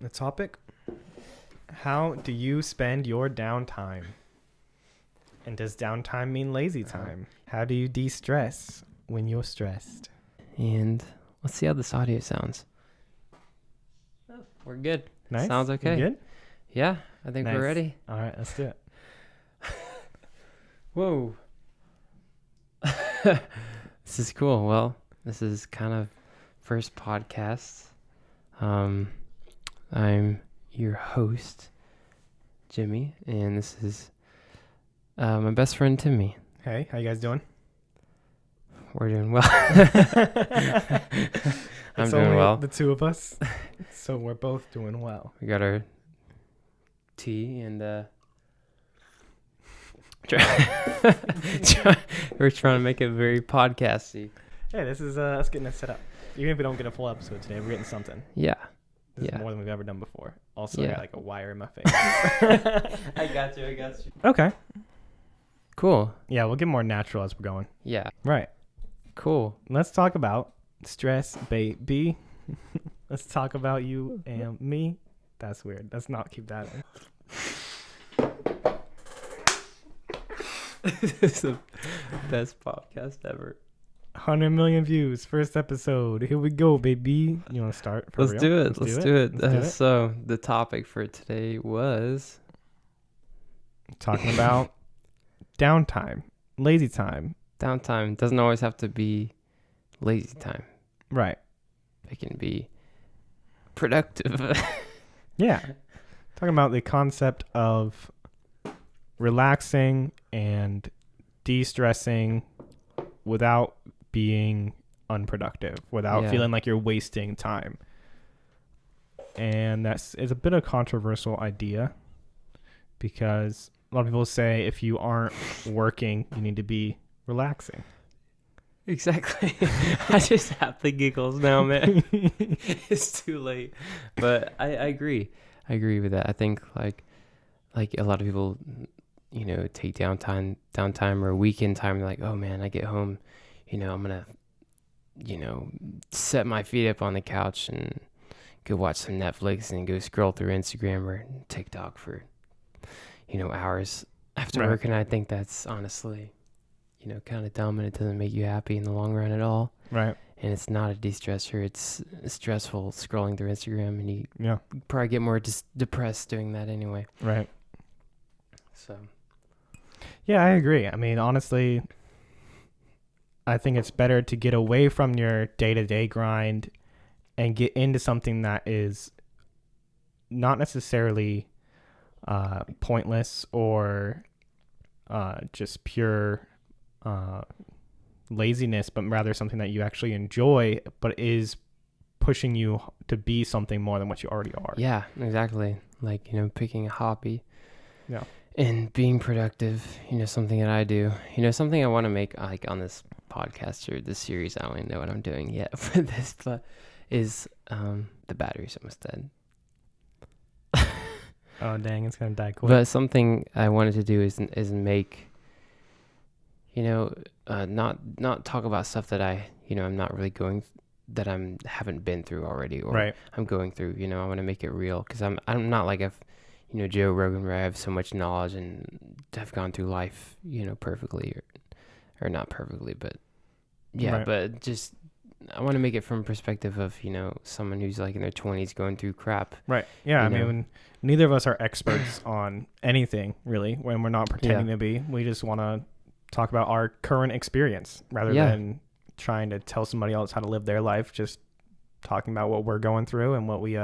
The topic: how do you spend your downtime? And does downtime mean lazy time? How do you de-stress when you're stressed? And let's see how this audio sounds. Oh, we're good. Nice. Sounds okay. You good? Yeah, I think Nice. we're ready. All right, let's do it. Whoa. This is cool. Well, this is kind of first podcast. I'm your host, Jimmy, and this is my best friend, Timmy. Hey, how you guys doing? We're doing well. I'm It's doing only well. the two of us, so we're both doing well. We got our tea and we're trying to make it very podcasty. Hey, this is us getting it set up. Even if we don't get a full episode today, we're getting something. Yeah. This Yeah. is more than we've ever done before. Also, I Yeah. got like a wire in my face. I got you. Okay. Cool. Yeah, we'll get more natural as we're going. Yeah. Right. Cool. Let's talk about stress, baby. Let's talk about you and me. That's weird. Let's not keep that in. This is the best podcast ever. 100 million views. First episode. Here we go, baby. You want to start? For Let's real? do it. Let's do it. it. So the topic for today was Talking about downtime, lazy time. downtime. Doesn't always have to be lazy time. Right. It can be productive. Yeah. Talking about the concept of relaxing and de-stressing without being unproductive, without feeling like you're wasting time. And it's a bit of a controversial idea because a lot of people say if you aren't working, you need to be relaxing. Exactly. I just have the giggles now, man. It's too late. But I agree. I agree with that. I think like a lot of people, take downtime or weekend time. Like, oh man, I get home, I'm going to, set my feet up on the couch and go watch some Netflix and go scroll through Instagram or TikTok for, hours after Right. work. And I think that's honestly, kind of dumb, and it doesn't make you happy in the long run at all. Right. And it's not a de-stressor. It's stressful scrolling through Instagram, and you Yeah. probably get more depressed doing that anyway. Right. So, Yeah, I agree. I mean, honestly, I think it's better to get away from your day-to-day grind and get into something that is not necessarily pointless or just pure laziness, but rather something that you actually enjoy, but is pushing you to be something more than what you already are. yeah, exactly. Like, picking a hobby. Yeah. And being productive, something that I do. Something I want to make, like, on this podcast or this series. I don't even know what I'm doing yet for this, but is the battery's almost dead. Oh, dang, it's going to die quick. But something I wanted to do is make, not talk about stuff that I'm not really that haven't been through already, or Right. I'm going through. I want to make it real, because I'm not like Joe Rogan, where I have so much knowledge and have gone through life, perfectly, or not perfectly, but yeah, Right. but just I want to make it from perspective of someone who's like in their 20s going through crap. Right. Yeah. I you know? mean, neither of us are experts on anything, really, when we're not pretending to be. We just want to talk about our current experience rather than trying to tell somebody else how to live their life. Just talking about what we're going through and what we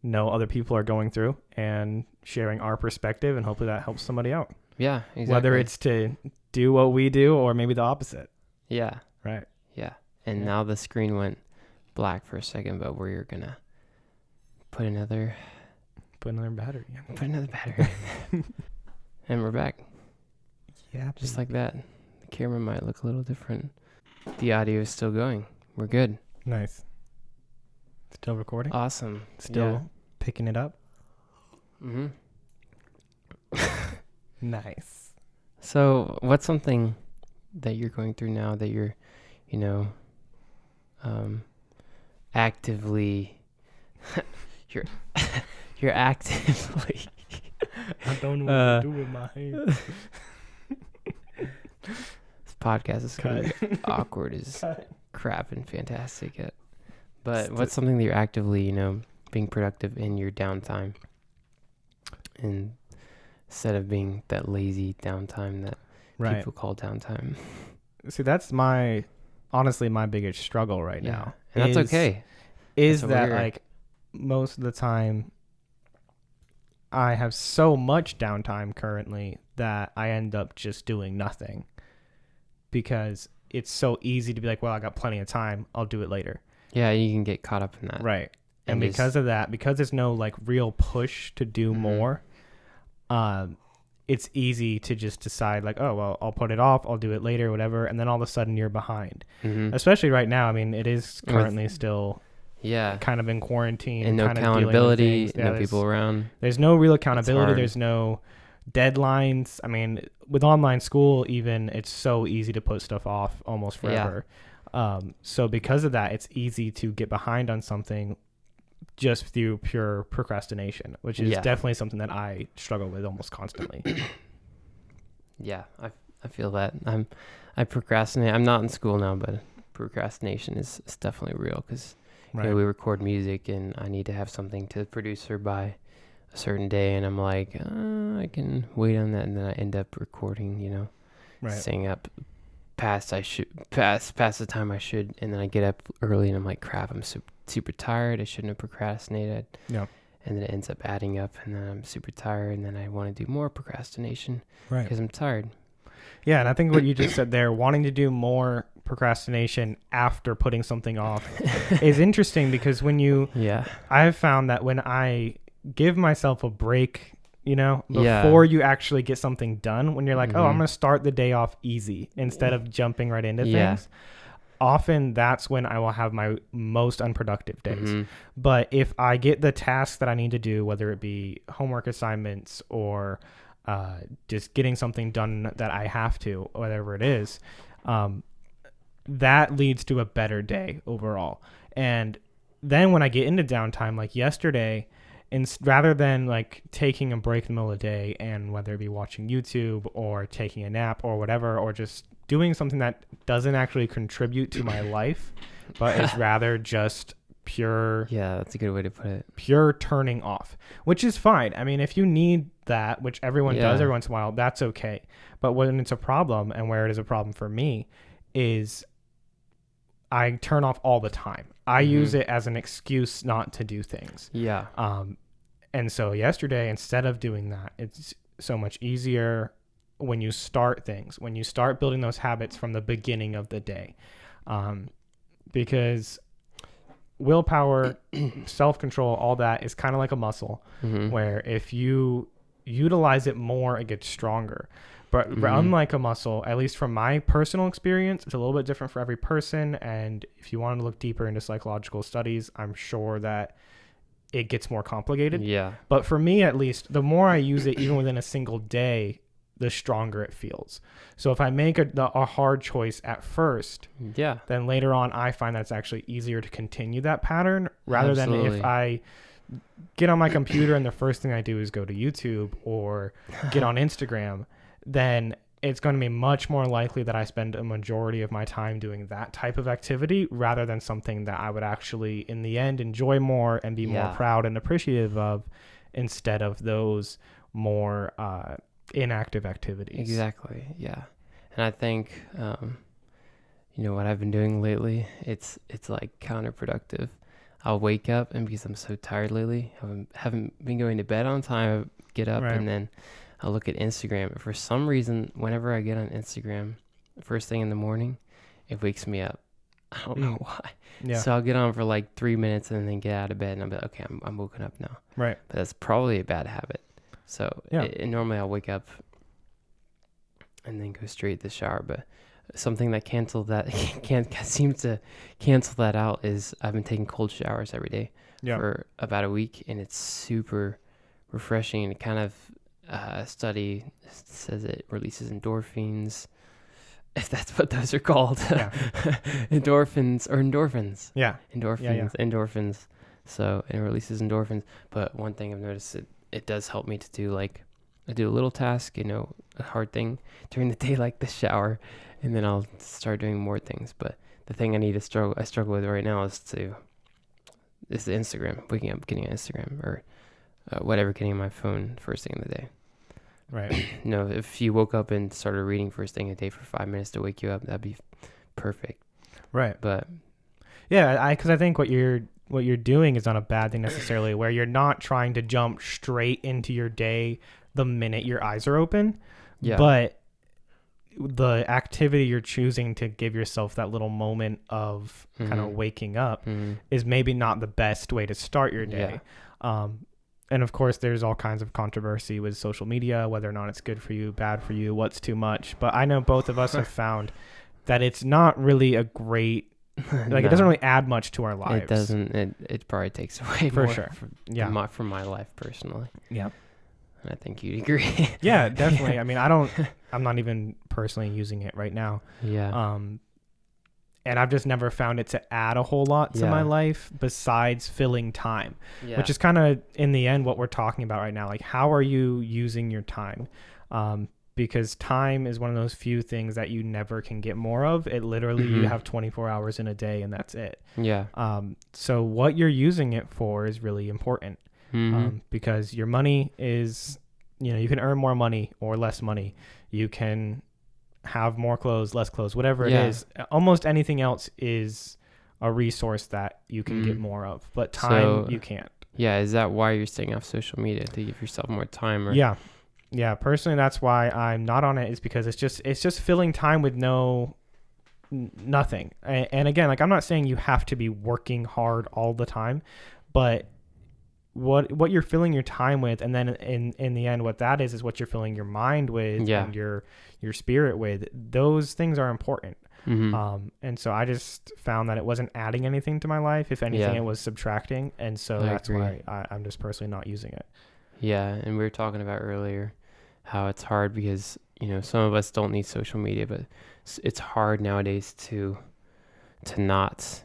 know other people are going through, and sharing our perspective, and hopefully that helps somebody out. Yeah, exactly. Whether it's to do what we do or maybe the opposite. Yeah. Right. Yeah. And Yeah. now the screen went black for a second, but we're going to put another battery in. battery. And we're back. Yeah. Just like that. The camera might look a little different. The audio is still going. We're good. Nice. Still recording? Awesome. Still picking it up? Mm-hmm. Nice. So what's something that you're going through now that you're, actively, you're you're actively. I don't know what to do with my hands. This podcast is gonna be awkward as crap and fantastic at. But what's something that you're actively, being productive in your downtime, and instead of being that lazy downtime that people call downtime? See, that's honestly my biggest struggle right now. And that's okay. Is that like most of the time I have so much downtime currently that I end up just doing nothing because it's so easy to be like, well, I got plenty of time, I'll do it later. Yeah, you can get caught up in that. Right. And because of that, because there's no like real push to do more, it's easy to just decide like, oh, well, I'll put it off, I'll do it later, whatever. And then all of a sudden you're behind. Especially right now. I mean, it is currently still kind of in quarantine. And no accountability, no people around. There's no real accountability. There's no deadlines. I mean, with online school, even, it's so easy to put stuff off almost forever. So because of that, it's easy to get behind on something just through pure procrastination, which is definitely something that I struggle with almost constantly. Yeah, I feel that. I procrastinate. I'm not in school now, but procrastination is definitely real because we record music and I need to have something to produce her by a certain day, and I'm like, I can wait on that, and then I end up recording, staying up past the time I should, and then I get up early and I'm like, crap, I'm super tired, I shouldn't have procrastinated. And then it ends up adding up, and then I'm super tired, and then I want to do more procrastination because I'm tired. And I think what you just said there, wanting to do more procrastination after putting something off is interesting, because when I've found that when I give myself a break, before you actually get something done, when you're like, oh, I'm going to start the day off easy instead of jumping right into things, often that's when I will have my most unproductive days. But if I get the tasks that I need to do, whether it be homework assignments or just getting something done that I have to, whatever it is, that leads to a better day overall. And then when I get into downtime, like yesterday, rather than like taking a break in the middle of the day, and whether it be watching YouTube or taking a nap or whatever, or just doing something that doesn't actually contribute to my life, but is rather just pure... Yeah, that's a good way to put it. Pure turning off, which is fine. I mean, if you need that, which everyone does every once in a while, that's okay. But when it's a problem, and where it is a problem for me, is I turn off all the time. I use it as an excuse not to do things. And so yesterday, instead of doing that, it's so much easier when you start things, when you start building those habits from the beginning of the day. Because willpower, self-control, all that is kind of like a muscle, where if you utilize it more, it gets stronger. But unlike a muscle, at least from my personal experience, it's a little bit different for every person. And if you want to look deeper into psychological studies, I'm sure that it gets more complicated. But for me, at least, the more I use it, even within a single day, the stronger it feels. So if I make a hard choice at first, then later on, I find that it's actually easier to continue that pattern rather than if I get on my computer and the first thing I do is go to YouTube or get on Instagram, then it's going to be much more likely that I spend a majority of my time doing that type of activity rather than something that I would actually, in the end, enjoy more and be more proud and appreciative of, instead of those more inactive activities. Exactly. Yeah. And I think, what I've been doing lately, it's like counterproductive. I'll wake up, and because I'm so tired lately, I haven't been going to bed on time, I get up and then I'll look at Instagram. For some reason, whenever I get on Instagram, first thing in the morning, it wakes me up. I don't know why. So I'll get on for like 3 minutes and then get out of bed, and I'll be like, okay, I'm woken up now. But that's probably a bad habit. So normally I'll wake up and then go straight to the shower. But something that seems to cancel that out is I've been taking cold showers every day for about a week, and it's super refreshing. And it kind of study says it releases endorphins, if that's what those are called. Endorphins. Endorphins. Endorphins. So it releases endorphins. But one thing I've noticed, it does help me to do, like, I do a little task, a hard thing during the day, like the shower, and then I'll start doing more things. But the thing I struggle with right now is the Instagram, waking up, getting an Instagram, or whatever, getting on my phone first thing in the day. Right. If you woke up and started reading first thing in the day for 5 minutes to wake you up, that'd be perfect. Right. But yeah, because I think what you're doing is not a bad thing necessarily, where you're not trying to jump straight into your day the minute your eyes are open. Yeah. But the activity you're choosing to give yourself that little moment of kind of waking up is maybe not the best way to start your day. Yeah. And of course, there's all kinds of controversy with social media, whether or not it's good for you, bad for you, what's too much. But I know both of us have found that it's not really a great, like, it doesn't really add much to our lives. It doesn't. It probably takes away for more sure. From my life personally. Yeah. And I think you'd agree. Yeah, definitely. I mean, I'm not even personally using it right now. Yeah. And I've just never found it to add a whole lot to my life besides filling time, which is kind of in the end what we're talking about right now. Like, how are you using your time? Because time is one of those few things that you never can get more of. It literally, you have 24 hours in a day and that's it. Yeah. So what you're using it for is really important. Because your money is, you can earn more money or less money. You can have more clothes, less clothes, whatever it is. Almost anything else is a resource that you can get more of, but time you can't. Yeah. Is that why you're staying off social media, to give yourself more time? Or? Yeah. Personally, that's why I'm not on it, is because it's just filling time with nothing. And again, like, I'm not saying you have to be working hard all the time, but what you're filling your time with, and then in the end, what that is what you're filling your mind with and your spirit with. Those things are important. And so I just found that it wasn't adding anything to my life. If anything, it was subtracting. And so that's why I'm just personally not using it. Yeah. And we were talking about earlier how it's hard because, some of us don't need social media, but it's hard nowadays to not,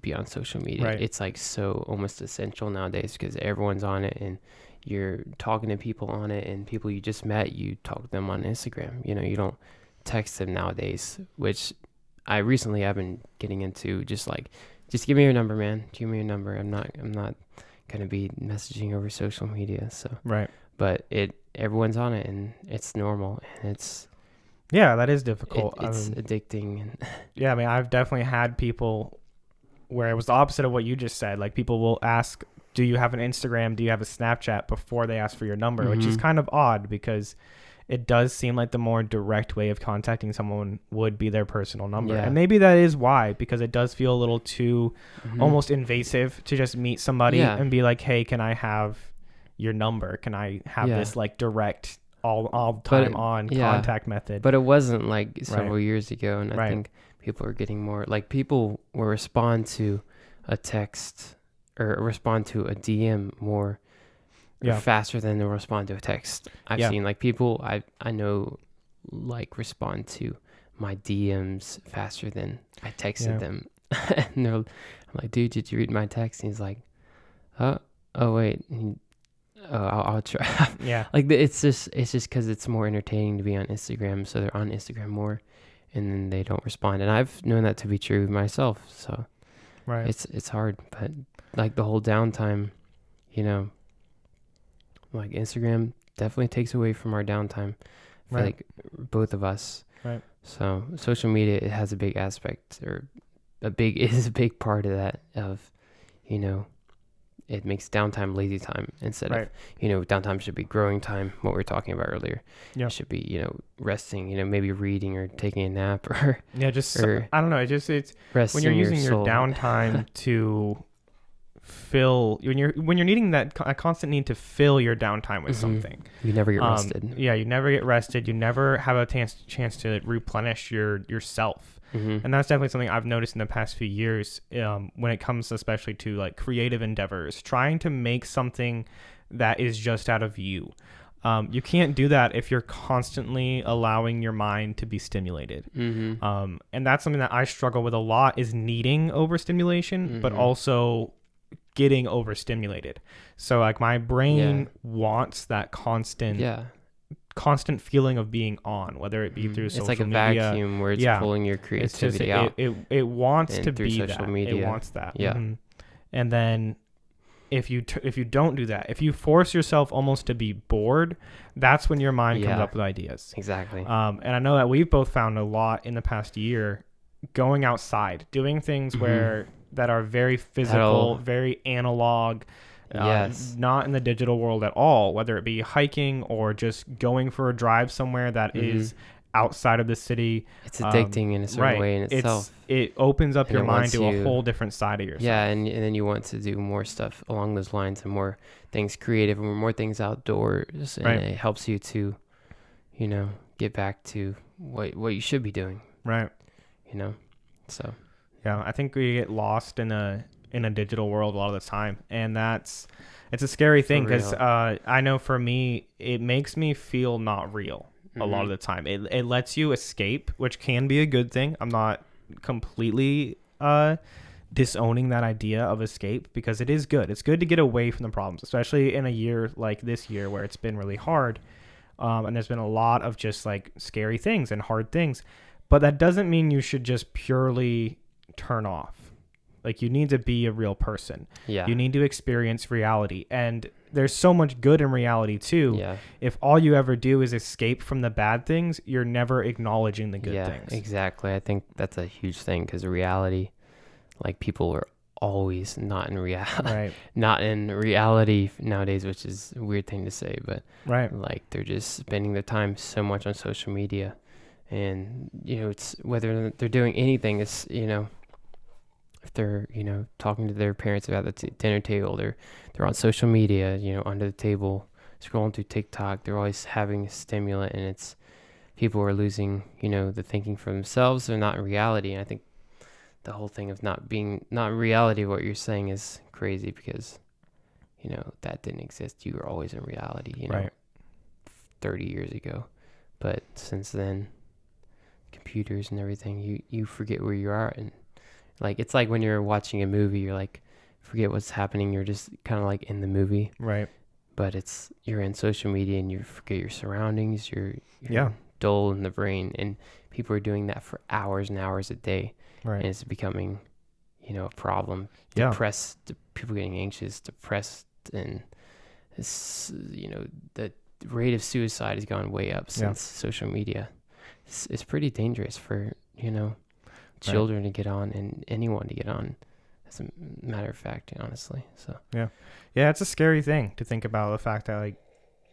be on social media. Right. It's like so almost essential nowadays because everyone's on it and you're talking to people on it, and people you just met, you talk to them on Instagram. You don't text them nowadays, which I've been getting into. Just give me your number, man. Give me your number. I'm not going to be messaging over social media. So, right. But everyone's on it and it's normal, and it's, that is difficult. It's addicting. Yeah. I mean, I've definitely had people where it was the opposite of what you just said. Like, people will ask, do you have an Instagram? Do you have a Snapchat, before they ask for your number, which is kind of odd because it does seem like the more direct way of contacting someone would be their personal number. And maybe that is why, because it does feel a little too almost invasive to just meet somebody and be like, hey, can I have your number? Can I have this like direct all time contact method? But it wasn't like several years ago. And I think people are getting more, like, people will respond to a text or respond to a DM more faster than they'll respond to a text. I've seen, like, people I know, like, respond to my DMs faster than I texted them. And I'm like, dude, did you read my text? And he's like, oh wait. I'll try. Like, it's just because it's more entertaining to be on Instagram, so they're on Instagram more, and then they don't respond. And I've known that to be true myself. So it's hard, but like the whole downtime, like, Instagram definitely takes away from our downtime. I feel like both of us. Right. So social media, it has a big aspect, or is a big part of that, of, it makes downtime lazy time instead of, downtime should be growing time, what we were talking about earlier. It should be, resting, maybe reading or taking a nap, or I don't know. It's when you're using your downtime to fill, when you're needing a constant need to fill your downtime with something. You never get rested. You never get rested. You never have a chance to replenish yourself. And that's definitely something I've noticed in the past few years, when it comes especially to, like, creative endeavors, trying to make something that is just out of you. You can't do that if you're constantly allowing your mind to be stimulated. And that's something that I struggle with a lot, is needing overstimulation, but also getting overstimulated. So like my brain wants that constant feeling of being on, whether it be through social media. It's like a vacuum where it's pulling your creativity out. It wants to be social that. Media. It wants that. Yeah. And then if you don't do that, if you force yourself almost to be bored, that's when your mind comes up with ideas. Exactly. And I know that we've both found a lot in the past year going outside, doing things that are very physical, very analog, not in the digital world at all, whether it be hiking or just going for a drive somewhere that is outside of the city. It's addicting in a certain way in itself. It opens up your mind to a whole different side of yourself. Yeah, and then you want to do more stuff along those lines and more things creative and more things outdoors. And it helps you to, get back to what you should be doing. Right. So. Yeah, I think we get lost in a digital world a lot of the time, and it's a scary thing because I know for me it makes me feel not real a lot of the time. It lets you escape, which can be a good thing. I'm not completely disowning that idea of escape because it is good. It's good to get away from the problems, especially in a year like this year where it's been really hard, and there's been a lot of just like scary things and hard things. But that doesn't mean you should just purely turn off. Like you need to be a real person. Yeah. You need to experience reality. And there's so much good in reality too. Yeah. If all you ever do is escape from the bad things, you're never acknowledging the good things. Exactly. I think that's a huge thing because reality, like people are always not in reality, not in reality nowadays, which is a weird thing to say, but like they're just spending their time so much on social media. And, it's whether they're doing anything, it's, if they're, talking to their parents about the dinner table, they're on social media, under the table, scrolling through TikTok, they're always having a stimulant, and it's people are losing, the thinking for themselves. They're not in reality. And I think the whole thing of not in reality, what you're saying is crazy because, that didn't exist. You were always in reality, 30 years ago. But since then, computers and everything, you forget where you are, and like it's like when you're watching a movie, you're like forget what's happening, you're just kind of like in the movie, but you're in social media and you forget your surroundings, you're dull in the brain, and people are doing that for hours and hours a day, and it's becoming a problem. Depressed, people getting anxious, depressed, and it's, the rate of suicide has gone way up since social media. It's pretty dangerous for, children to get on and anyone to get on, as a matter of fact, honestly. So yeah, it's a scary thing to think about, the fact that like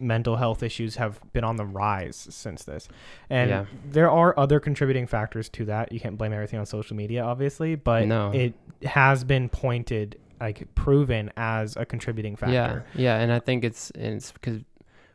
mental health issues have been on the rise since this. And there are other contributing factors to that. You can't blame everything on social media, obviously, but it has been proven as a contributing factor. Yeah, and I think it's because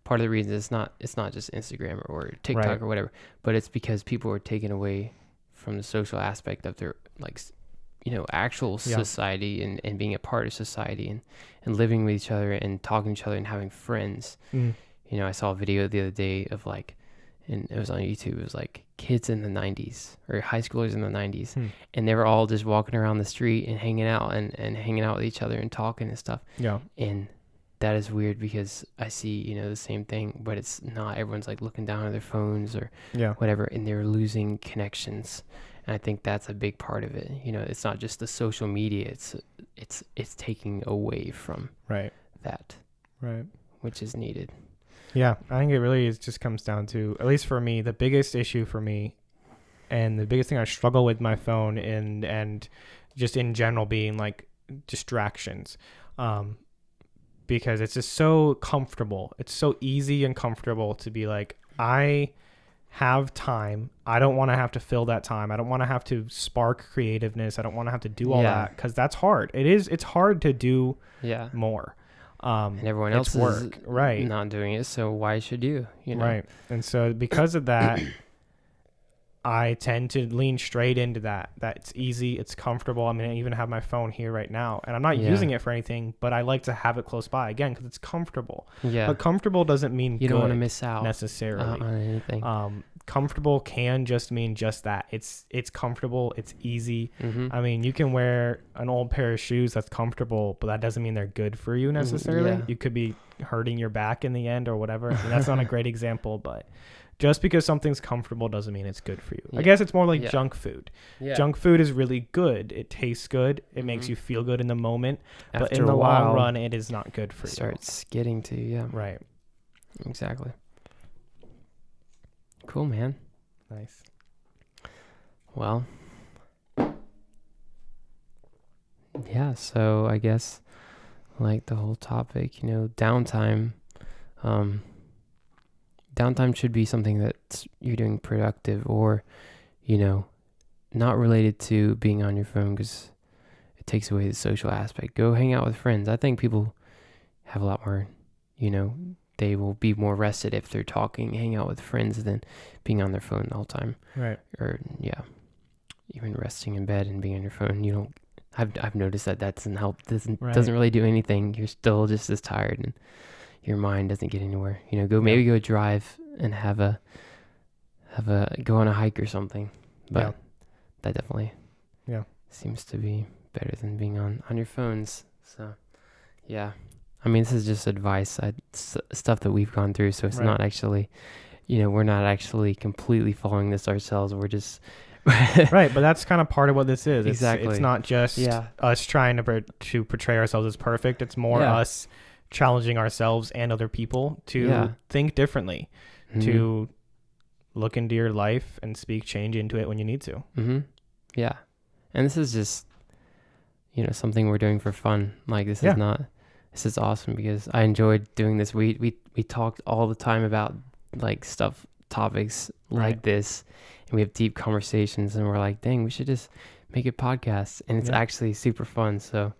part of the reason it's not just Instagram or TikTok or whatever, but it's because people are taken away from the social aspect of their actual society and being a part of society and living with each other and talking to each other and having friends. I saw a video the other day of and it was on YouTube. It was like kids in the 90s or high schoolers in the 90s, and they were all just walking around the street and hanging out and hanging out with each other and talking and stuff. And that is weird because I see, the same thing, but it's not. Everyone's like looking down at their phones or whatever, and they're losing connections. And I think that's a big part of it. It's not just the social media. It's taking away from that, which is needed. Yeah, I think it really just comes down to, at least for me, the biggest issue for me, and the biggest thing I struggle with my phone and just in general being like distractions. Because it's just so comfortable. It's so easy and comfortable to be like, I have time. I don't want to have to fill that time. I don't want to have to spark creativeness. I don't want to have to do all that because that's hard. It's hard to do more. And everyone else is not doing it. So why should you? Right. And so because of that, I tend to lean straight into that. It's easy. It's comfortable. I mean, I even have my phone here right now, and I'm not using it for anything, but I like to have it close by, again, because it's comfortable. Yeah. But comfortable doesn't mean you don't want to miss out necessarily on anything. comfortable can just mean just that. It's comfortable. It's easy. Mm-hmm. I mean, you can wear an old pair of shoes that's comfortable, but that doesn't mean they're good for you necessarily. Yeah. You could be hurting your back in the end or whatever. I mean, that's not a great example, but just because something's comfortable doesn't mean it's good for you. I guess it's more like junk food. Yeah. Junk food is really good. It tastes good. It makes you feel good in the moment. But in the long run, it is not good for you. Starts getting to you. Yeah. Right. Exactly. Cool, man. Nice. Well, yeah, so I guess like the whole topic, downtime. Downtime should be something that you're doing productive or, not related to being on your phone because it takes away the social aspect. Go hang out with friends. I think people have a lot more, they will be more rested if they're talking, hang out with friends than being on their phone the whole time. Right. Or, even resting in bed and being on your phone, I've noticed that doesn't help. Doesn't really do anything. You're still just as tired and your mind doesn't get anywhere. Go drive and go on a hike or something. But that definitely seems to be better than being on your phones. So, yeah. I mean, this is just advice, stuff that we've gone through. So it's not actually, we're not actually completely following this ourselves. We're just right. But that's kind of part of what this is. Exactly. It's not just us trying to portray ourselves as perfect. It's more us challenging ourselves and other people to think differently, to look into your life and speak change into it when you need to. Mm-hmm. Yeah. And this is just, something we're doing for fun. Like this is awesome because I enjoyed doing this. We talked all the time about like topics like this, and we have deep conversations, and we're like, dang, we should just make a podcast. And it's actually super fun. So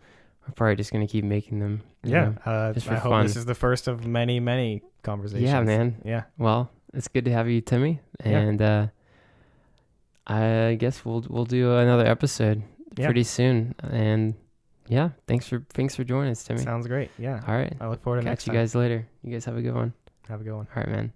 we're probably just going to keep making them. Just for I hope fun. This is the first of many, many conversations. Yeah, man. Yeah. Well, it's good to have you, Timmy. And I guess we'll do another episode pretty soon. And thanks for joining us, Timmy. Sounds great. Yeah. All right. I look forward to next time. Catch you guys later. You guys have a good one. Have a good one. All right, man.